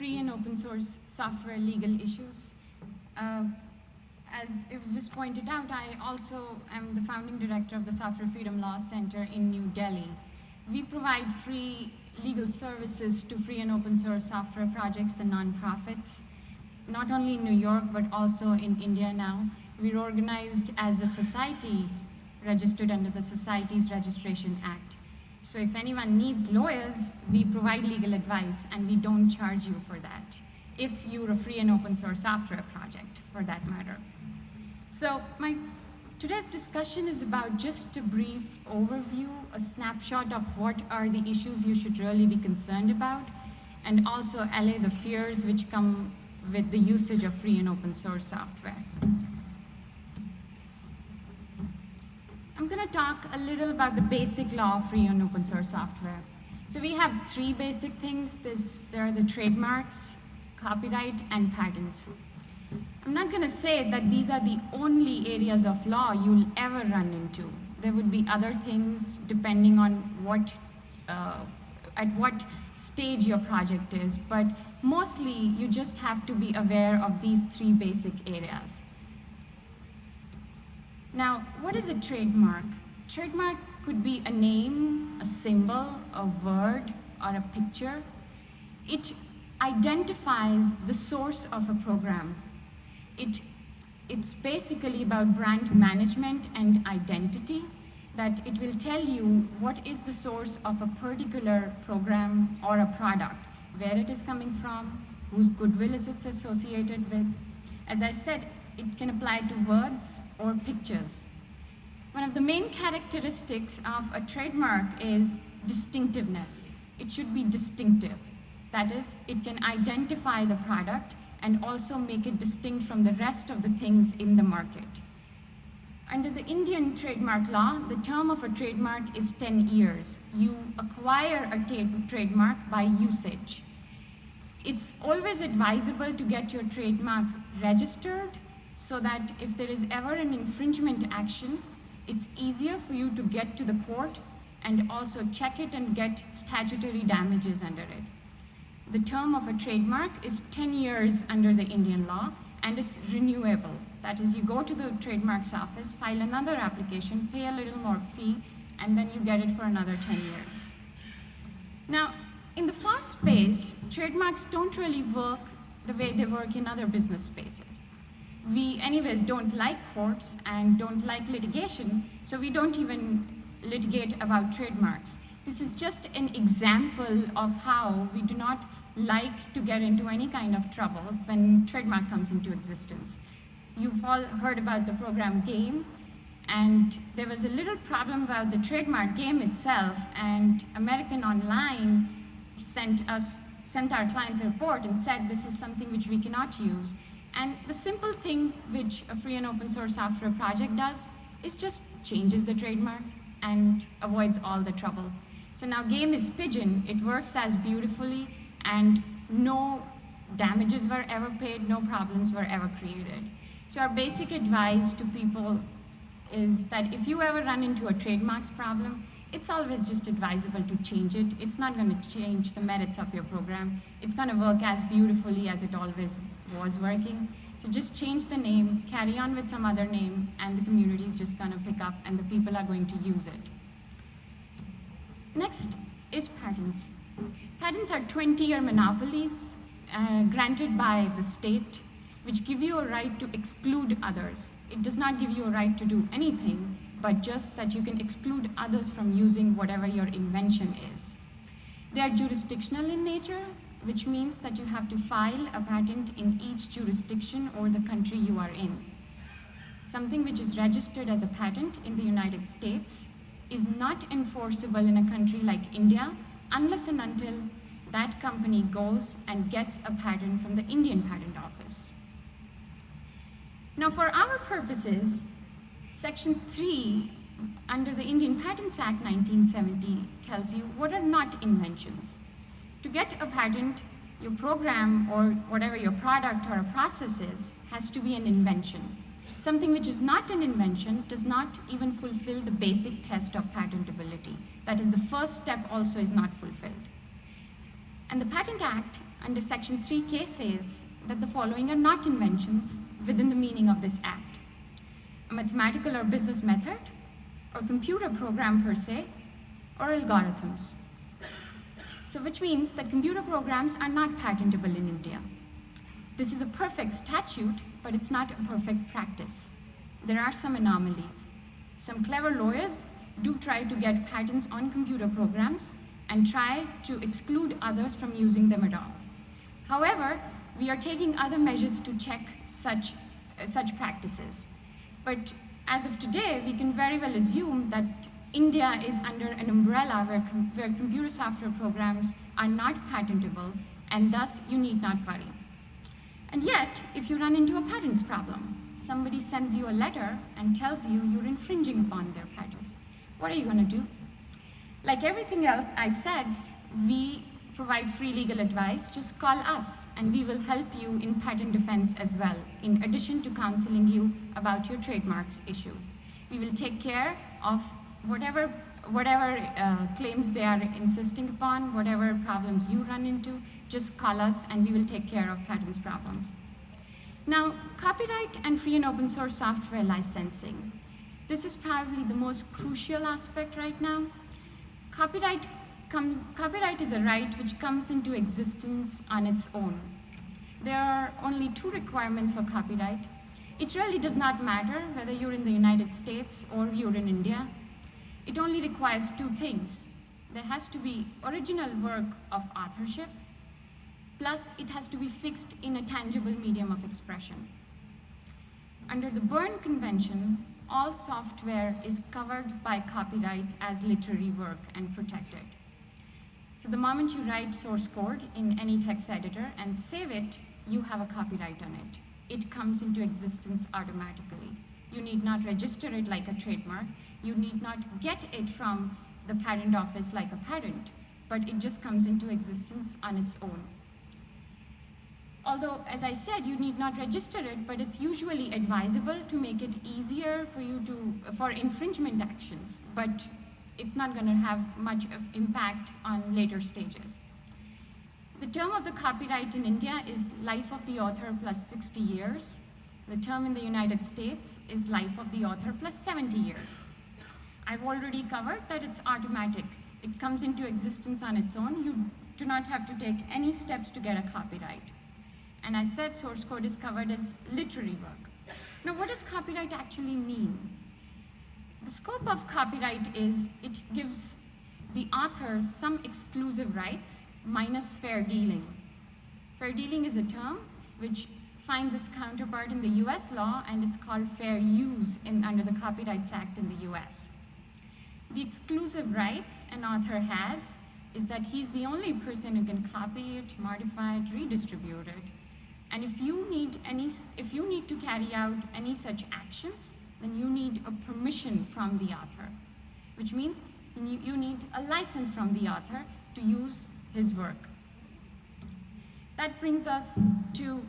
free and open source software legal issues. As it was just pointed out, I also am the founding director of the Software Freedom Law Center in New Delhi. We provide free legal services to free and open source software projects, the nonprofits, not only in New York, but also in India now. We're organized as a society registered under the Societies Registration Act. So if anyone needs lawyers, we provide legal advice and we don't charge you for that, if you're a free and open source software project, for that matter. So today's discussion is about just a brief overview, a snapshot of what are the issues you should really be concerned about, and also allay the fears which come with the usage of free and open source software. I'm going to talk a little about the basic law of free and open source software. So we have three basic things. There are the trademarks, copyright, and patents. I'm not going to say that these are the only areas of law you'll ever run into. There would be other things depending on at what stage your project is, but mostly you just have to be aware of these three basic areas. Now, what is a trademark? Trademark could be a name, a symbol, a word, or a picture. It identifies the source of a program. It's basically about brand management and identity, that it will tell you what is the source of a particular program or a product, where it is coming from, whose goodwill is it associated with. As I said, it can apply to words or pictures. One of the main characteristics of a trademark is distinctiveness. It should be distinctive. That is, it can identify the product and also make it distinct from the rest of the things in the market. Under the Indian trademark law, the term of a trademark is 10 years. You acquire a trademark by usage. It's always advisable to get your trademark registered so that if there is ever an infringement action, it's easier for you to get to the court and also check it and get statutory damages under it. The term of a trademark is 10 years under the Indian law, and it's renewable. That is, you go to the trademarks office, file another application, pay a little more fee, and then you get it for another 10 years. Now, in the FOSS space, trademarks don't really work the way they work in other business spaces. We anyways don't like courts and don't like litigation, so we don't even litigate about trademarks. This is just an example of how we do not like to get into any kind of trouble when trademark comes into existence. You've all heard about the program GAME, and there was a little problem about the trademark GAME itself, and American Online sent our clients a report and said this is something which we cannot use. And the simple thing which a free and open source software project does is just changes the trademark and avoids all the trouble. So now GAME is pigeon, it works as beautifully, and no damages were ever paid, no problems were ever created. So our basic advice to people is that if you ever run into a trademarks problem, it's always just advisable to change it. It's not going to change the merits of your program. It's going to work as beautifully as it always was working. So just change the name, carry on with some other name, and the community is just going to pick up and the people are going to use it. Next is patents. Patents are 20-year monopolies granted by the state, which give you a right to exclude others. It does not give you a right to do anything, but just that you can exclude others from using whatever your invention is. They are jurisdictional in nature, which means that you have to file a patent in each jurisdiction or the country you are in. Something which is registered as a patent in the United States is not enforceable in a country like India unless and until that company goes and gets a patent from the Indian Patent Office. Now, for our purposes, Section 3 under the Indian Patents Act 1970 tells you what are not inventions. To get a patent, your program or whatever your product or a process is has to be an invention. Something which is not an invention does not even fulfill the basic test of patentability. That is, the first step also is not fulfilled. And the Patent Act under Section 3K says that the following are not inventions within the meaning of this act: a mathematical or business method, or computer program per se, or algorithms. So which means that computer programs are not patentable in India. This is a perfect statute, but it's not a perfect practice. There are some anomalies. Some clever lawyers do try to get patents on computer programs and try to exclude others from using them at all. However, we are taking other measures to check such practices. But as of today, we can very well assume that India is under an umbrella where computer software programs are not patentable, and thus you need not worry. And yet, if you run into a patents problem, somebody sends you a letter and tells you you're infringing upon their patents, what are you going to do? Like everything else I said, we provide free legal advice. Just call us and we will help you in patent defense as well, in addition to counseling you about your trademarks issue. We will take care of whatever claims they are insisting upon, whatever problems you run into. Just call us and we will take care of patents problems. Now, copyright and free and open source software licensing. This is probably the most crucial aspect right now. Copyright is a right which comes into existence on its own. There are only two requirements for copyright. It really does not matter whether you're in the United States or you're in India. It only requires two things. There has to be original work of authorship, plus it has to be fixed in a tangible medium of expression. Under the Berne Convention, all software is covered by copyright as literary work and protected. So the moment you write source code in any text editor and save it, you have a copyright on it. It comes into existence automatically. You need not register it like a trademark. You need not get it from the patent office like a patent, but it just comes into existence on its own. Although, as I said, you need not register it, but it's usually advisable to make it easier for you for infringement actions, but it's not going to have much of impact on later stages. The term of the copyright in India is life of the author plus 60 years. The term in the United States is life of the author plus 70 years. I've already covered that it's automatic. It comes into existence on its own. You do not have to take any steps to get a copyright. And I said source code is covered as literary work. Now, what does copyright actually mean? The scope of copyright is it gives the author some exclusive rights minus fair dealing. Fair dealing is a term which finds its counterpart in the US law, and it's called fair use under the Copyrights Act in the US. The exclusive rights an author has is that he's the only person who can copy it, modify it, redistribute it. And if you need to carry out any such actions, then you need a permission from the author, which means you need a license from the author to use his work. That brings us to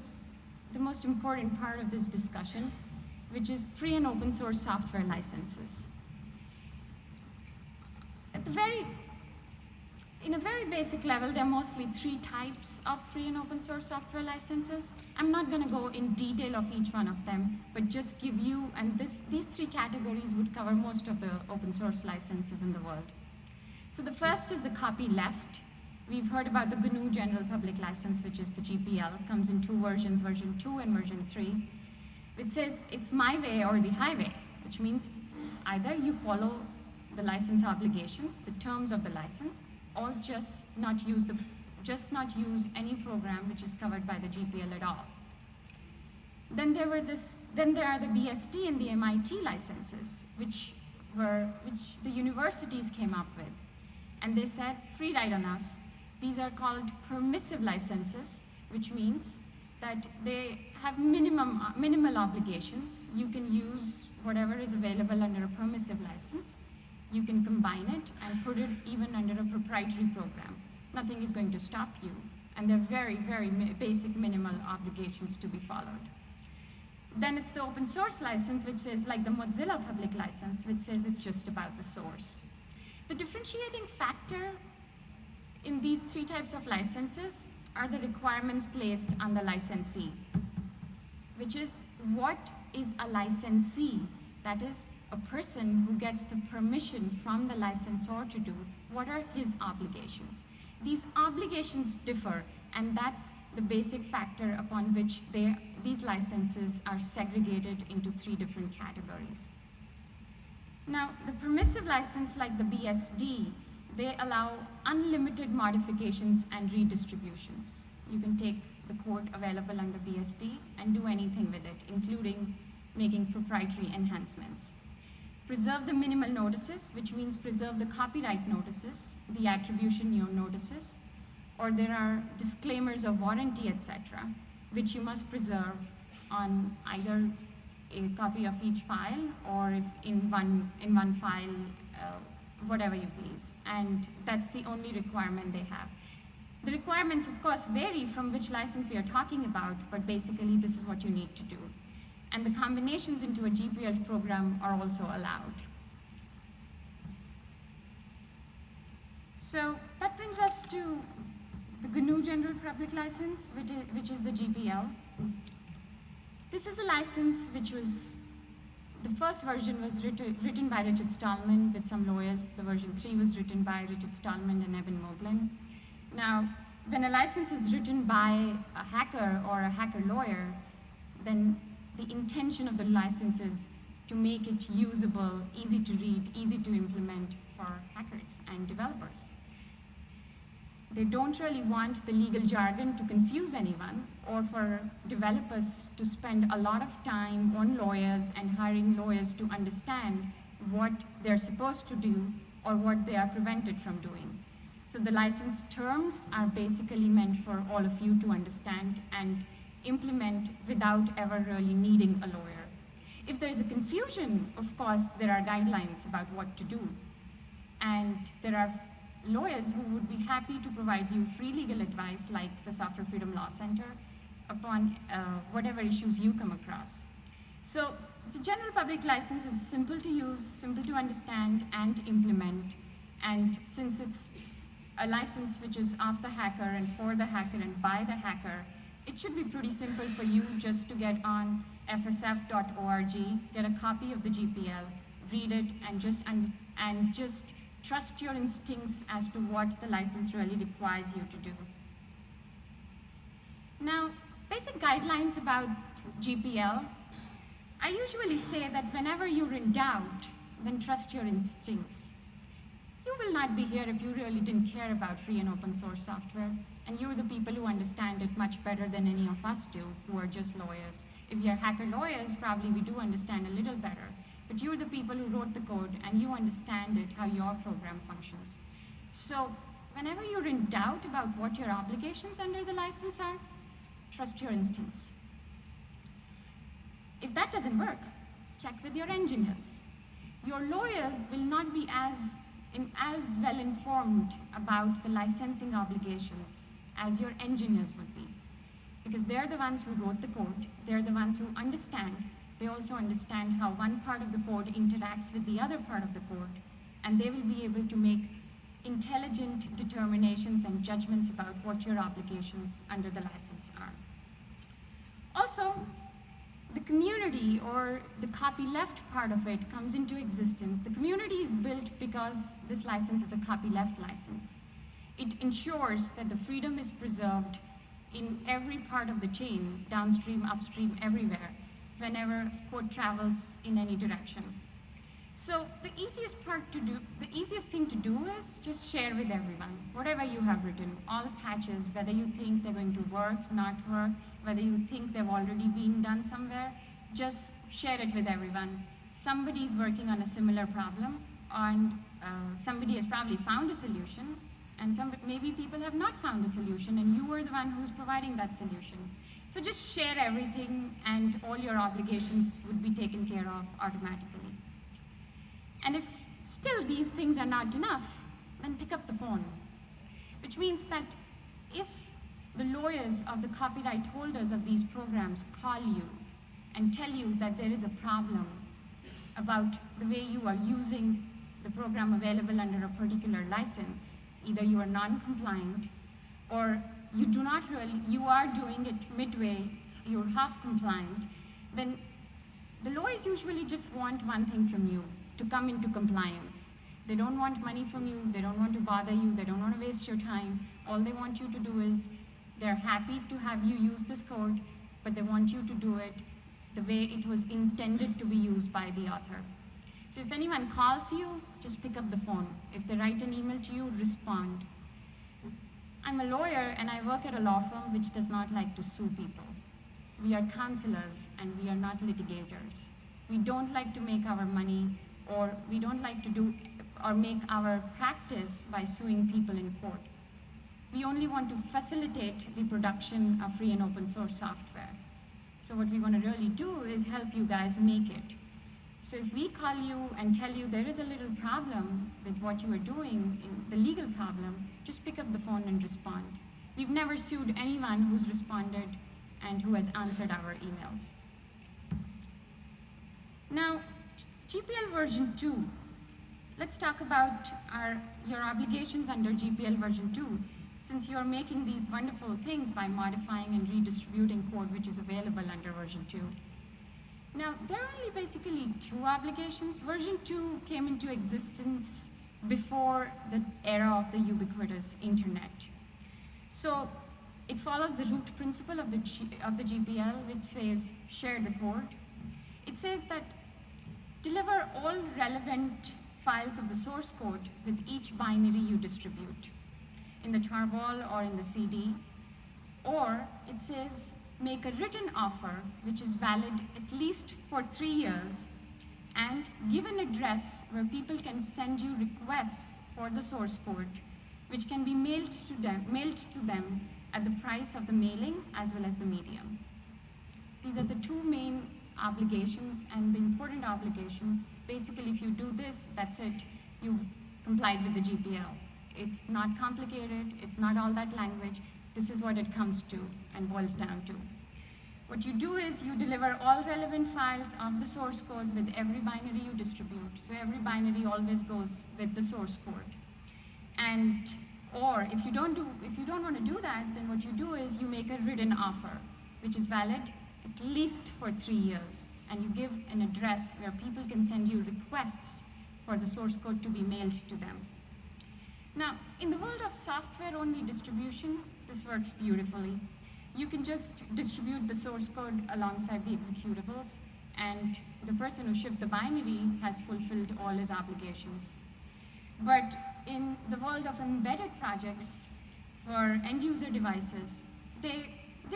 the most important part of this discussion, which is free and open source software licenses. In a very basic level, there are mostly three types of free and open source software licenses. I'm not going to go in detail of each one of them, but just give you, and these three categories would cover most of the open source licenses in the world. So the first is the copyleft. We've heard about the GNU General Public License, which is the GPL. It comes in two versions, version 2 and version 3. It says it's my way or the highway, which means either you follow the license obligations, the terms of the license, or just not use any program which is covered by the GPL at all. Then there are the BSD and the MIT licenses, which the universities came up with, and they said, free ride on us. These are called permissive licenses, which means that they have minimal obligations. You can use whatever is available under a permissive license. You can combine it and put it even under a proprietary program. Nothing is going to stop you. And they're very, very basic minimal obligations to be followed. Then it's the open source license, which says, like the Mozilla public license, which says it's just about the source. The differentiating factor in these three types of licenses are the requirements placed on the licensee, which is what is a licensee? That is a person who gets the permission from the licensor to do. What are his obligations? These obligations differ, and that's the basic factor upon which these licenses are segregated into 3 different categories. Now, the permissive license, like the BSD, they allow unlimited modifications and redistributions. You can take the code available under BSD and do anything with it, including making proprietary enhancements. Preserve the minimal notices, which means preserve the copyright notices, the attribution notices, or there are disclaimers of warranty, etc., which you must preserve on either a copy of each file or if in one file, whatever you please. And that's the only requirement they have. The requirements, of course, vary from which license we are talking about, but basically this is what you need to do. And the combinations into a GPL program are also allowed. So that brings us to the GNU General Public License, which is the GPL. This is a license which was, the first version was written by Richard Stallman with some lawyers. The version 3 was written by Richard Stallman and Evan Moglen. Now, when a license is written by a hacker or a hacker lawyer, then the intention of the license is to make it usable, easy to read, easy to implement for hackers and developers. They don't really want the legal jargon to confuse anyone or for developers to spend a lot of time on lawyers and hiring lawyers to understand what they're supposed to do or what they are prevented from doing. So the license terms are basically meant for all of you to understand and implement without ever really needing a lawyer. If there is a confusion, of course, there are guidelines about what to do. And there are lawyers who would be happy to provide you free legal advice, like the Software Freedom Law Center, upon whatever issues you come across. So the general public license is simple to use, simple to understand and implement. And since it's a license which is of the hacker and for the hacker and by the hacker, it should be pretty simple for you just to get on fsf.org, get a copy of the GPL, read it, and just trust your instincts as to what the license really requires you to do. Now, basic guidelines about GPL. I usually say that whenever you're in doubt, then trust your instincts. You will not be here if you really didn't care about free and open source software. And you're the people who understand it much better than any of us do, who are just lawyers. If you're hacker lawyers, probably we do understand a little better. But you're the people who wrote the code, and you understand it, how your program functions. So whenever you're in doubt about what your obligations under the license are, trust your instincts. If that doesn't work, check with your engineers. Your lawyers will not be as well informed about the licensing obligations as your engineers would be, because they're the ones who wrote the code, they're the ones who understand. They also understand how one part of the code interacts with the other part of the code, and they will be able to make intelligent determinations and judgments about what your obligations under the license are. Also, the community, or the copyleft part of it, comes into existence. The community is built because this license is a copyleft license. It ensures that the freedom is preserved in every part of the chain, downstream, upstream, everywhere, whenever code travels in any direction. So the easiest thing to do is just share with everyone, whatever you have written, all patches, whether you think they're going to work, not work, whether you think they've already been done somewhere, just share it with everyone. Somebody is working on a similar problem, and somebody has probably found a solution, and maybe people have not found a solution, and you are the one who's providing that solution. So just share everything, and all your obligations would be taken care of automatically. And if still these things are not enough, then pick up the phone, which means that if the lawyers of the copyright holders of these programs call you and tell you that there is a problem about the way you are using the program available under a particular license, either you are non-compliant or you are doing it midway, you're half compliant, then the lawyers usually just want one thing from you, to come into compliance. They don't want money from you, they don't want to bother you, they don't want to waste your time. All they want you to do is, they're happy to have you use this code, but they want you to do it the way it was intended to be used by the author. So if anyone calls you, just pick up the phone. If they write an email to you, respond. I'm a lawyer and I work at a law firm which does not like to sue people. We are counselors and we are not litigators. We don't like to make our money, or we don't like to do or make our practice by suing people in court. We only want to facilitate the production of free and open source software. So what we want to really do is help you guys make it. So if we call you and tell you there is a little problem with what you are doing, the legal problem, just pick up the phone and respond. We've never sued anyone who's responded and who has answered our emails. Now, GPL version 2. Let's talk about your obligations under GPL version 2, since you're making these wonderful things by modifying and redistributing code which is available under version 2. Now, there are only basically two obligations. Version 2 came into existence before the era of the ubiquitous internet. So it follows the root principle of the GPL, which says share the code. It says that deliver all relevant files of the source code with each binary you distribute in the tarball or in the CD. Or it says make a written offer which is valid at least for 3 years, and give an address where people can send you requests for the source code, which can be mailed to them at the price of the mailing as well as the medium. These are the two main obligations and the important obligations. Basically, if you do this, that's it. You've complied with the GPL. It's not complicated. It's not all that language. This is what it comes to and boils down to. What you do is you deliver all relevant files of the source code with every binary you distribute. So every binary always goes with the source code. And or if you don't want to do that, then what you do is you make a written offer, which is valid at least for 3 years, and you give an address where people can send you requests for the source code to be mailed to them. Now, in the world of software-only distribution, this works beautifully. You can just distribute the source code alongside the executables, and the person who shipped the binary has fulfilled all his obligations. But in the world of embedded projects for end-user devices, they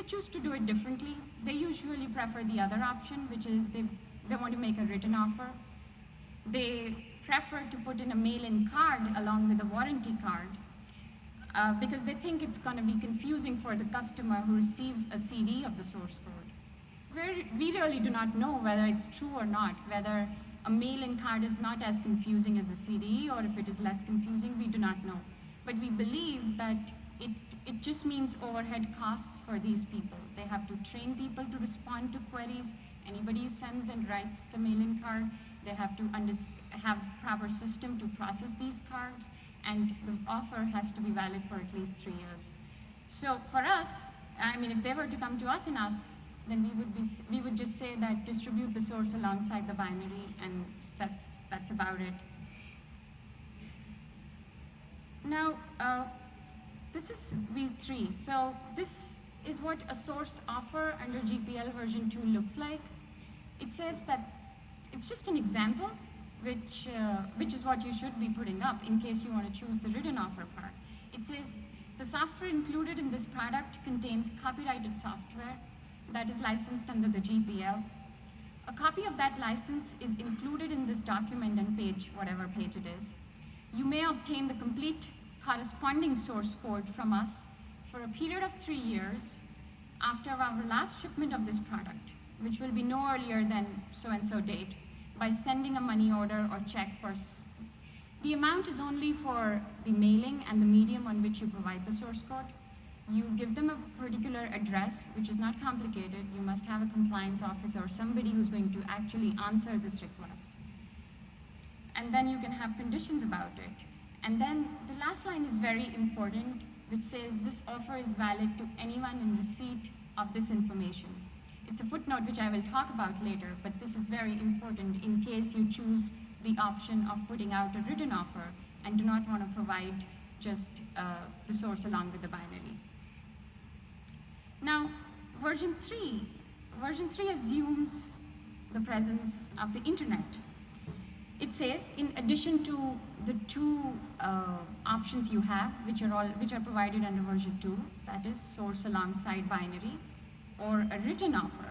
choose to do it differently. They usually prefer the other option, which is they want to make a written offer. They prefer to put in a mail-in card along with a warranty card because they think it's going to be confusing for the customer who receives a CD of the source code. We really do not know whether it's true or not, whether a mail-in card is not as confusing as a CD, or if it is less confusing, we do not know. But we believe that it just means overhead costs for these people. They have to train people to respond to queries. Anybody who sends and writes the mail-in card, they have to have proper system to process these cards, and the offer has to be valid for at least 3 years. So for us, I mean, if they were to come to us and ask, then we would just say that distribute the source alongside the binary, and that's about it. Now, this is V3. So this is what a source offer under GPL version 2 looks like. It says that it's just an example, which is what you should be putting up in case you want to choose the written offer part. It says the software included in this product contains copyrighted software that is licensed under the GPL. A copy of that license is included in this document and page, whatever page it is. You may obtain the complete corresponding source code from us for a period of 3 years after our last shipment of this product, which will be no earlier than so-and-so date, by sending a money order or check for. The amount is only for the mailing and the medium on which you provide the source code. You give them a particular address, which is not complicated. You must have a compliance officer or somebody who's going to actually answer this request. And then you can have conditions about it. And then the last line is very important, which says this offer is valid to anyone in receipt of this information. It's a footnote which I will talk about later, but this is very important in case you choose the option of putting out a written offer and do not want to provide just the source along with the binary. Now, version 3 assumes the presence of the internet. It says, in addition to the two options you have, which are provided under version 2, that is source alongside binary, or a written offer,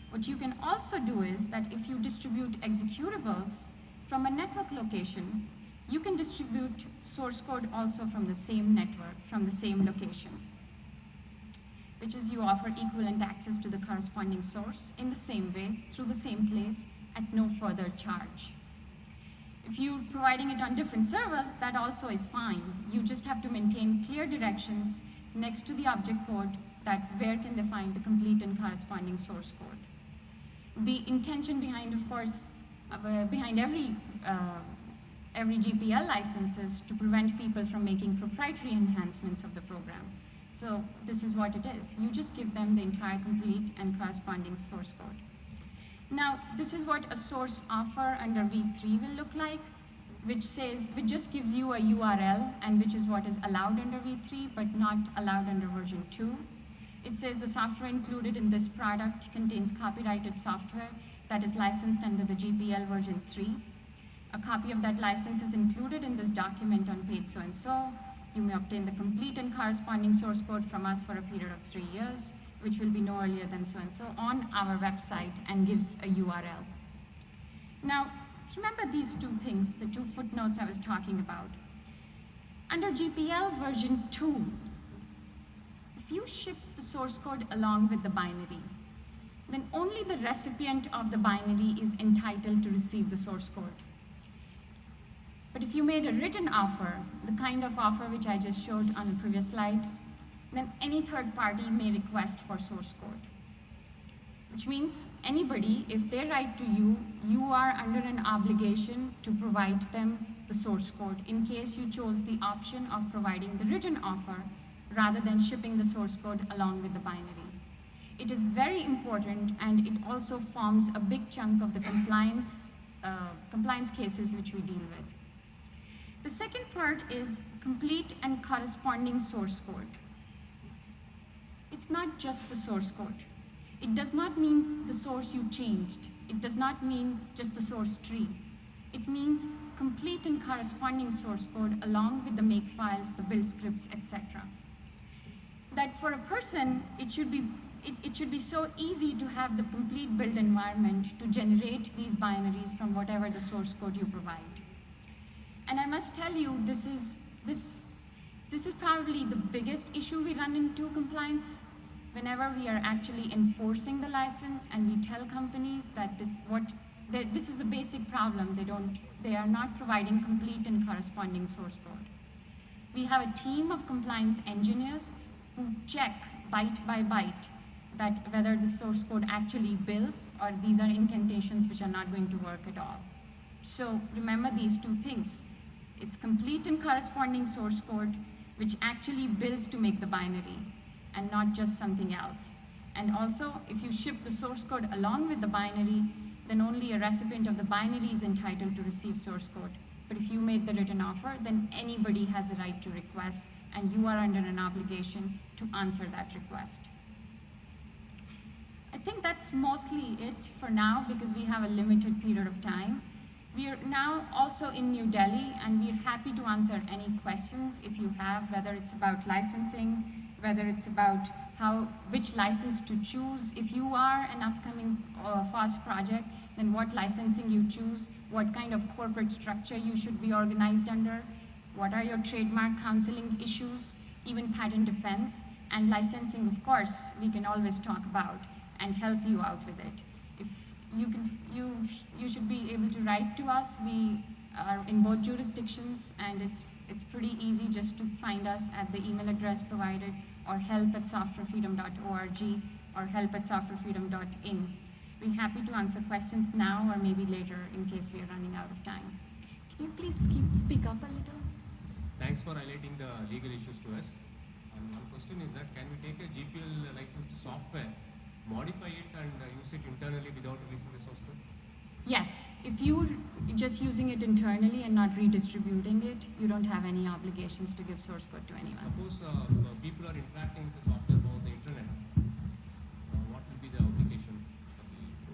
what you can also do is that if you distribute executables from a network location, you can distribute source code also from the same network, from the same location, which is you offer equivalent access to the corresponding source in the same way, through the same place, at no further charge. If you're providing it on different servers, that also is fine. You just have to maintain clear directions next to the object code that where can they find the complete and corresponding source code. The intention behind, of course, behind every GPL license is to prevent people from making proprietary enhancements of the program. So this is what it is. You just give them the entire complete and corresponding source code. Now, this is what a source offer under v3 will look like, which just gives you a URL, and which is what is allowed under v3, but not allowed under version 2. It says the software included in this product contains copyrighted software that is licensed under the GPL version 3. A copy of that license is included in this document on page so-and-so. You may obtain the complete and corresponding source code from us for a period of 3 years, which will be no earlier than so-and-so on our website, and gives a URL. Now, remember these two things, the two footnotes I was talking about. Under GPL version 2, if you ship the source code along with the binary, then only the recipient of the binary is entitled to receive the source code. But if you made a written offer, the kind of offer which I just showed on the previous slide, then any third party may request for source code. Which means anybody, if they write to you, you are under an obligation to provide them the source code in case you chose the option of providing the written offer rather than shipping the source code along with the binary. It is very important, and it also forms a big chunk of the compliance cases which we deal with. The second part is complete and corresponding source code. It's not just the source code. It does not mean the source you changed. It does not mean just the source tree. It means complete and corresponding source code along with the make files, the build scripts, etc. That for a person, it should be so easy to have the complete build environment to generate these binaries from whatever the source code you provide. And I must tell you, this is probably the biggest issue we run into compliance whenever we are actually enforcing the license, and we tell companies that this is the basic problem. They are not providing complete and corresponding source code. We have a team of compliance engineers who check byte by byte that whether the source code actually builds or these are incantations which are not going to work at all. So remember these two things. It's complete and corresponding source code which actually builds to make the binary and not just something else. And also, if you ship the source code along with the binary, then only a recipient of the binary is entitled to receive source code. But if you made the written offer, then anybody has a right to request, and you are under an obligation to answer that request. I think that's mostly it for now because we have a limited period of time. We are now also in New Delhi, and we're happy to answer any questions if you have, whether it's about licensing, whether it's about which license to choose. If you are an upcoming FOSS project, then what licensing you choose, what kind of corporate structure you should be organized under, what are your trademark counseling issues, even patent defense, and licensing, of course, we can always talk about and help you out with it. If you should be able to write to us. We are in both jurisdictions, and it's pretty easy just to find us at the email address provided, or help@softwarefreedom.org or help@softwarefreedom.in. We're happy to answer questions now or maybe later in case we are running out of time. Can you please speak up a little? Thanks for highlighting the legal issues to us. One question is that can we take a GPL licensed software, modify it and use it internally without releasing the source code? Yes, if you're just using it internally and not redistributing it, you don't have any obligations to give source code to anyone. Suppose people are interacting with the software over the internet, what will be the obligation?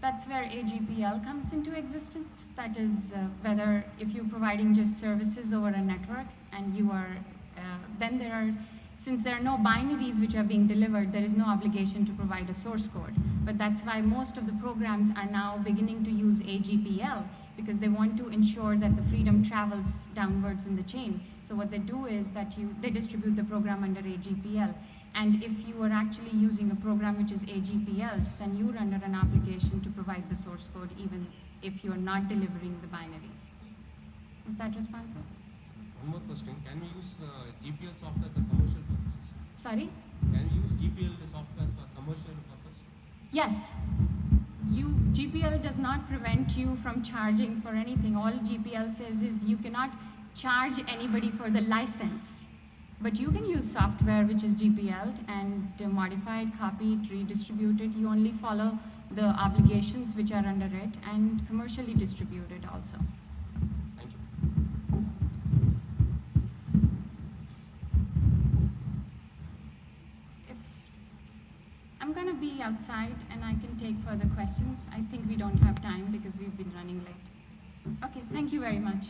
That's where AGPL comes into existence. That is whether if you're providing just services over a network and you are, then there are, since there are no binaries which are being delivered, there is no obligation to provide a source code. But that's why most of the programs are now beginning to use AGPL, because they want to ensure that the freedom travels downwards in the chain. So what they do is that they distribute the program under AGPL. And if you are actually using a program which is AGPL, then you're under an obligation to provide the source code even if you're not delivering the binaries. Is that responsive? One more question. Can we use GPL software for commercial purposes? Sorry? Can we use GPL software for commercial purpose? Yes. GPL does not prevent you from charging for anything. All GPL says is you cannot charge anybody for the license. But you can use software which is GPL and modify it, copy it, redistribute it. You only follow the obligations which are under it and commercially distribute it also. Thank you. I'm going to be outside and I can take further questions. I think we don't have time because we've been running late. Okay, thank you very much.